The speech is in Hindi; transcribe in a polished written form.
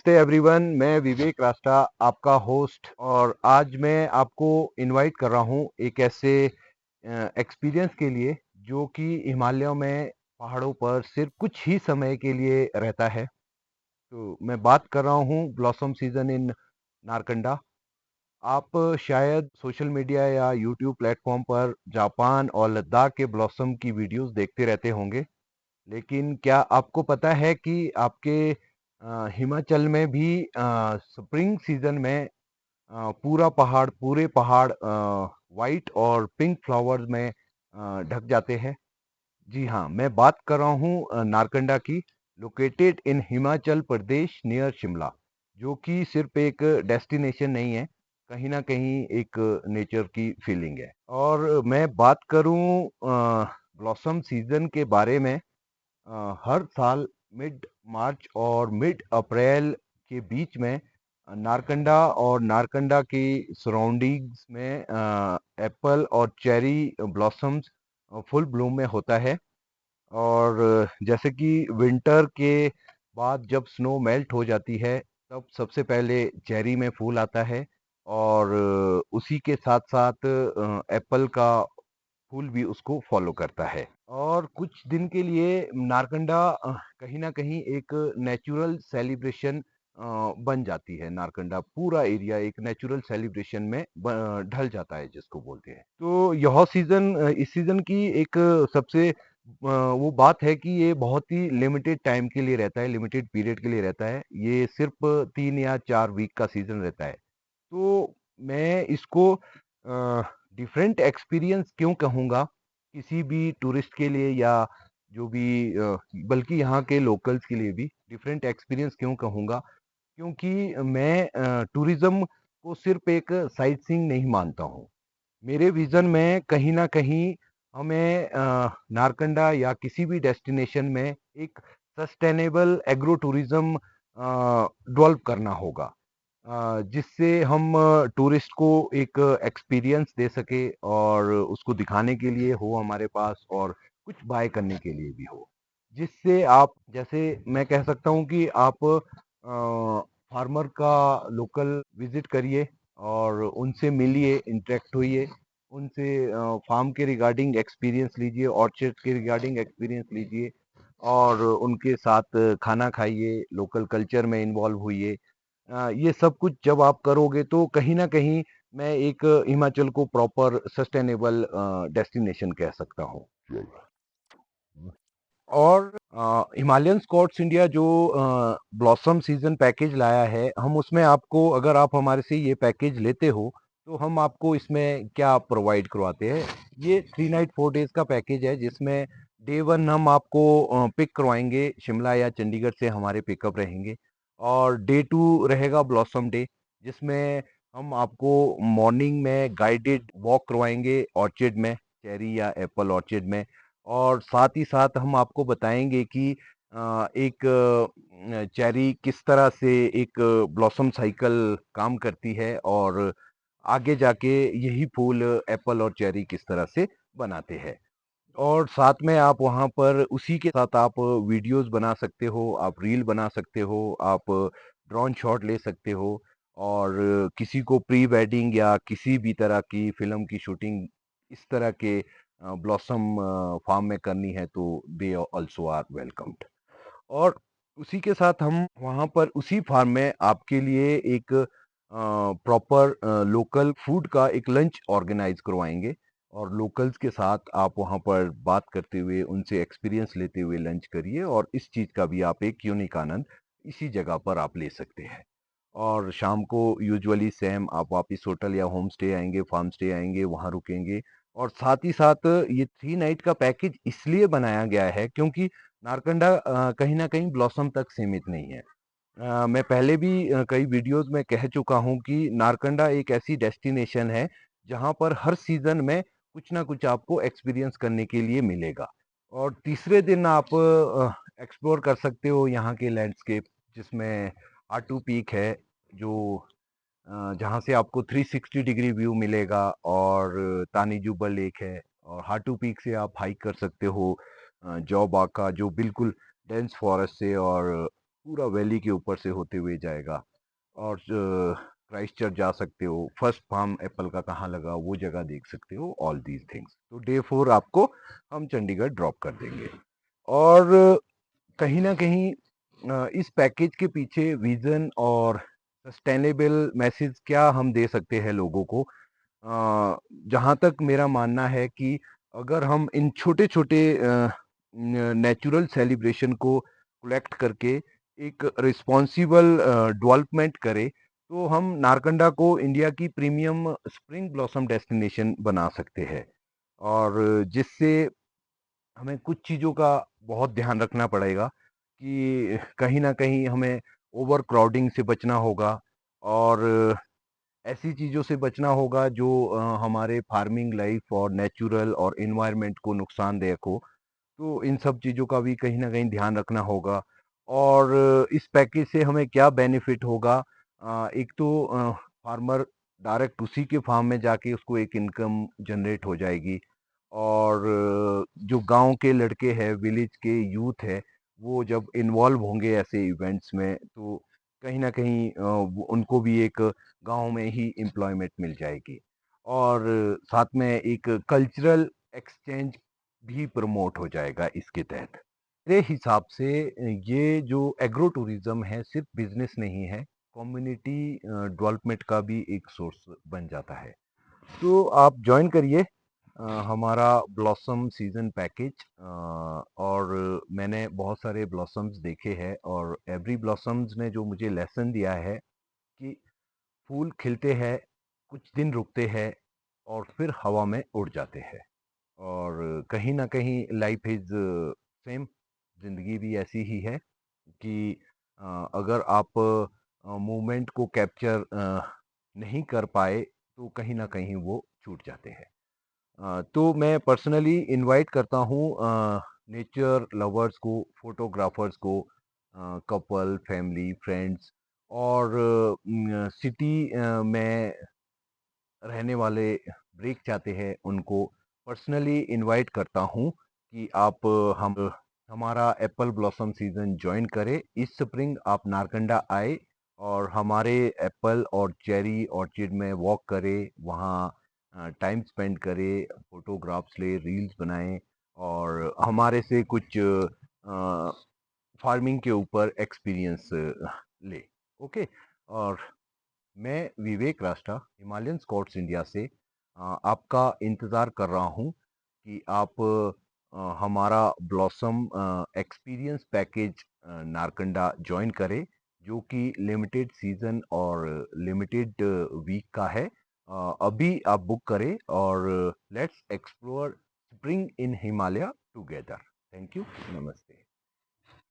नमस्ते एवरीवन, मैं विवेक रास्ता आपका होस्ट और आज मैं आपको इनवाइट कर रहा हूँ एक ऐसे एक्सपीरियंस के लिए जो कि हिमालयों में पहाड़ों पर सिर्फ कुछ ही समय के लिए रहता है। तो मैं बात कर रहा हूँ ब्लॉसम सीजन इन नारकंडा। आप शायद सोशल मीडिया या यूट्यूब प्लेटफॉर्म पर जापान और लद्दाख के ब्लॉसम की वीडियोस देखते रहते होंगे, लेकिन क्या आपको पता है कि आपके हिमाचल में भी स्प्रिंग सीजन में पूरे पहाड़ वाइट और पिंक फ्लावर्स में ढक जाते हैं। जी हाँ, मैं बात कर रहा हूँ नारकंडा की, located in Himachal Pradesh near Shimla, जो कि सिर्फ एक डेस्टिनेशन नहीं है, कहीं ना कहीं एक नेचर की फीलिंग है। और मैं बात करूँ ब्लॉसम सीजन के बारे में, हर साल मिड मार्च और मिड अप्रैल के बीच में नारकंडा और नारकंडा की सराउंडिंग्स में एप्पल और चेरी ब्लॉसम्स फुल ब्लूम में होता है। और जैसे कि विंटर के बाद जब स्नो मेल्ट हो जाती है, तब सबसे पहले चेरी में फूल आता है और उसी के साथ साथ एप्पल का फूल भी उसको फॉलो करता है। और कुछ दिन के लिए नारकंडा कहीं ना कहीं एक नेचुरल सेलिब्रेशन बन जाती है। नारकंडा पूरा एरिया एक नेचुरल सेलिब्रेशन में ढल जाता है, जिसको बोलते हैं। तो यह सीजन, इस सीजन की एक सबसे वो बात है कि ये बहुत ही लिमिटेड टाइम के लिए रहता है, लिमिटेड पीरियड के लिए रहता है। ये सिर्फ 3 या 4 वीक का सीजन रहता है। तो मैं इसको डिफरेंट एक्सपीरियंस क्यों कहूँगा किसी भी टूरिस्ट के लिए, या जो भी बल्कि यहाँ के लोकल्स के लिए भी डिफरेंट एक्सपीरियंस क्यों कहूँगा, क्योंकि मैं टूरिज्म को सिर्फ एक साइट सीइंग नहीं मानता हूँ। मेरे विजन में कहीं ना कहीं हमें नारकंडा या किसी भी डेस्टिनेशन में एक सस्टेनेबल एग्रो टूरिज्म डेवलप करना होगा, जिससे हम टूरिस्ट को एक एक्सपीरियंस दे सके और उसको दिखाने के लिए हो हमारे पास, और कुछ बाय करने के लिए भी हो। जिससे आप, जैसे मैं कह सकता हूँ कि आप फार्मर का लोकल विजिट करिए और उनसे मिलिए, इंटरेक्ट होइए, उनसे फार्म के रिगार्डिंग एक्सपीरियंस लीजिए, ऑर्चर्ड के रिगार्डिंग एक्सपीरियंस लीजिए, और उनके साथ खाना खाइए, लोकल कल्चर में इन्वॉल्व हुइए। ये सब कुछ जब आप करोगे तो कहीं ना कहीं मैं एक हिमाचल को प्रॉपर सस्टेनेबल डेस्टिनेशन कह सकता हूँ। और हिमालयन स्कॉट्स इंडिया जो ब्लॉसम सीजन पैकेज लाया है, हम उसमें आपको, अगर आप हमारे से ये पैकेज लेते हो, तो हम आपको इसमें क्या प्रोवाइड करवाते हैं। ये 3 नाइट 4 डेज का पैकेज है, जिसमें डे 1 हम आपको पिक करवाएंगे, शिमला या चंडीगढ़ से हमारे पिकअप रहेंगे। और डे 2 रहेगा ब्लॉसम डे, जिसमें हम आपको मॉर्निंग में गाइडेड वॉक करवाएंगे ऑर्चिड में, चेरी या एप्पल ऑर्चिड में। और साथ ही साथ हम आपको बताएंगे कि एक चेरी किस तरह से एक ब्लॉसम साइकिल काम करती है, और आगे जाके यही फूल एप्पल और चेरी किस तरह से बनाते हैं। और साथ में आप वहाँ पर उसी के साथ आप वीडियोस बना सकते हो, आप रील बना सकते हो, आप ड्रोन शॉट ले सकते हो। और किसी को प्री वेडिंग या किसी भी तरह की फिल्म की शूटिंग इस तरह के ब्लॉसम फार्म में करनी है, तो दे ऑल्सो आर वेलकम्ड। और उसी के साथ हम वहाँ पर उसी फार्म में आपके लिए एक प्रॉपर लोकल फूड का एक लंच ऑर्गेनाइज करवाएंगे। और लोकल्स के साथ आप वहाँ पर बात करते हुए, उनसे एक्सपीरियंस लेते हुए लंच करिए, और इस चीज़ का भी आप एक यूनिक आनंद इसी जगह पर आप ले सकते हैं। और शाम को यूजुअली सेम आप वापस होटल या होम स्टे आएंगे, फार्म स्टे आएंगे, वहाँ रुकेंगे। और साथ ही साथ ये 3 नाइट का पैकेज इसलिए बनाया गया है क्योंकि नारकंडा कहीं ना कहीं ब्लॉसम तक सीमित नहीं है। मैं पहले भी कई वीडियोस में कह चुका हूँ कि नारकंडा एक ऐसी डेस्टिनेशन है जहाँ पर हर सीजन में कुछ ना कुछ आपको एक्सपीरियंस करने के लिए मिलेगा। और तीसरे दिन आप एक्सप्लोर कर सकते हो यहाँ के लैंडस्केप, जिसमें आटू पीक है, जो जहाँ से आपको 360 डिग्री व्यू मिलेगा। और तानी जुब्बा लेक है, और हाटू पीक से आप हाइक कर सकते हो जौ बाका, जो बिल्कुल डेंस फॉरेस्ट से और पूरा वैली के ऊपर से होते हुए जाएगा। और क्राइस्ट चर्च जा सकते हो, फर्स्ट फार्म एप्पल का कहाँ लगा वो जगह देख सकते हो, ऑल दीज थिंग्स। तो डे 4 आपको हम चंडीगढ़ ड्रॉप कर देंगे। और कहीं ना कहीं इस पैकेज के पीछे विजन और सस्टेनेबल मैसेज क्या हम दे सकते हैं लोगों को। जहाँ तक मेरा मानना है कि अगर हम इन छोटे छोटे नेचुरल सेलिब्रेशन को कलेक्ट करके एक रिस्पॉन्सिबल डेवलपमेंट करें, तो हम नारकंडा को इंडिया की प्रीमियम स्प्रिंग ब्लॉसम डेस्टिनेशन बना सकते हैं। और जिससे हमें कुछ चीज़ों का बहुत ध्यान रखना पड़ेगा कि कहीं ना कहीं हमें ओवर क्राउडिंग से बचना होगा, और ऐसी चीज़ों से बचना होगा जो हमारे फार्मिंग लाइफ और नेचुरल और इन्वायरमेंट को नुकसानदायक हो। तो इन सब चीज़ों का भी कहीं न कहीं ध्यान रखना होगा। और इस पैकेज से हमें क्या बेनिफिट होगा? एक तो फार्मर डायरेक्ट उसी के फार्म में जाके उसको एक इनकम जनरेट हो जाएगी। और जो गाँव के लड़के हैं, विलेज के यूथ है, वो जब इन्वॉल्व होंगे ऐसे इवेंट्स में, तो कहीं न कहीं उनको भी एक गाँव में ही एम्प्लॉयमेंट मिल जाएगी। और साथ में एक कल्चरल एक्सचेंज भी प्रमोट हो जाएगा इसके तहत। मेरे हिसाब से ये जो एग्रो टूरिज्म है सिर्फ बिजनेस नहीं है, कम्युनिटी डेवलपमेंट का भी एक सोर्स बन जाता है। तो आप ज्वाइन करिए हमारा ब्लॉसम सीजन पैकेज। और मैंने बहुत सारे ब्लॉसम्स देखे हैं, और एवरी ब्लॉसम्स ने जो मुझे लेसन दिया है कि फूल खिलते हैं, कुछ दिन रुकते हैं, और फिर हवा में उड़ जाते हैं। और कहीं न कहीं लाइफ इज़ सेम, ज़िंदगी भी ऐसी ही है कि अगर आप मोमेंट को कैप्चर नहीं कर पाए, तो कहीं न कहीं वो छूट जाते हैं। तो मैं पर्सनली इनवाइट करता हूँ नेचर लवर्स को, फोटोग्राफर्स को, कपल, फैमिली, फ्रेंड्स, और सिटी में रहने वाले ब्रेक चाहते हैं उनको पर्सनली इनवाइट करता हूँ कि आप हम हमारा एप्पल ब्लॉसम सीजन ज्वाइन करें। इस स्प्रिंग आप नारकंडा आए और हमारे एप्पल और चेरी ऑर्चिड में वॉक करें, वहाँ टाइम स्पेंड करें, फोटोग्राफ्स ले, रील्स बनाएं, और हमारे से कुछ फार्मिंग के ऊपर एक्सपीरियंस ले। ओके। और मैं विवेक रास्टा हिमालयन स्काउट्स इंडिया से आपका इंतज़ार कर रहा हूँ कि आप हमारा blossom experience package Narkanda join करें, जो कि लिमिटेड सीज़न और लिमिटेड वीक का है। अभी आप बुक करें, और let's explore spring in Himalaya together. Thank you. नमस्ते।